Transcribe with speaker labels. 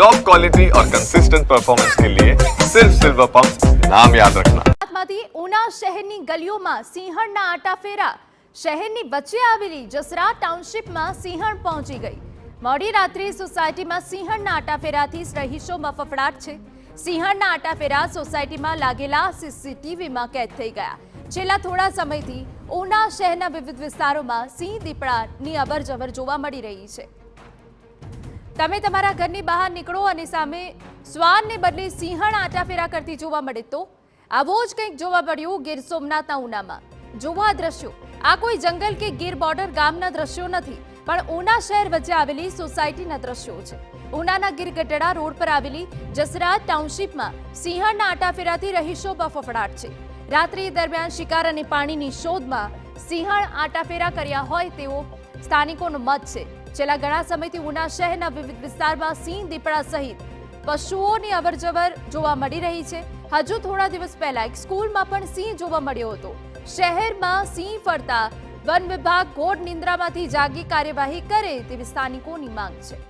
Speaker 1: Top quality और consistent performance के लिए सिर्फ सिल्वर पंप नाम याद रखना।
Speaker 2: માંથી ઉના શહેરની ગલીઓમાં સિંહણના આટાફેરા શહેરની વચ્ચે આવેલી જસરા ટાઉનશીપમાં સિંહણ પહોંચી ગઈ। મોડી રાત્રે સોસાયટીમાં સિંહણના આટાફેરાથી રહીશોમાં ફફડાટ છે। સિંહણના આટાફેરા સોસાયટીમાં લાગેલા સીસીટીવીમાં કેદ થઈ ગયા। છેલ્લા થોડા સમયથી ઉના શહેરના વિવિધ વિસ્તારોમાં સિંહ દીપડાની અવરજવર જોવા મળી રહી છે। તમે તમારા ઘરની બહાર નીકળો અને સામે શ્વાનને બદલે સિંહણ આટાફેરા કરતી જોવા મળે તો આવો જ કંઈક જોવા મળ્યું ગીર સોમનાથના ઉનામાં। જોવા આ દ્રશ્યો, આ કોઈ જંગલ કે ગીર બોર્ડર ગામના દ્રશ્યો નથી, પણ ઉના શહેર વચ્ચે આવેલી સોસાયટીના દ્રશ્યો છે। ઉનાના ગીર ગઢડા રોડ પર આવેલી જસરા ટાઉનશીપમાં સિંહણના આટાફેરાથી રહીશોમાં ફફડાટ છે। રાત્રિ દરમિયાન શિકાર અને પાણીની શોધમાં સિંહણ આટાફેરા કર્યા હોય તેવો સ્થાનિકોનો મત છે। છેલ્લા ઘણા સમયથી ઉના શહેરના વિવિધ વિસ્તારમાં સિંહ દીપડા સહિત પશુઓની અવરજવર જોવા મળી રહી છે। હજુ થોડા દિવસ પહેલા એક સ્કૂલમાં પણ સિંહ જોવા મળ્યો હતો। શહેરમાં સિંહ ફરતા વન વિભાગ ઘોર નિંદ્રામાંથી જાગી કાર્યવાહી કરે તેવી સ્થાનિકોની માંગ છે।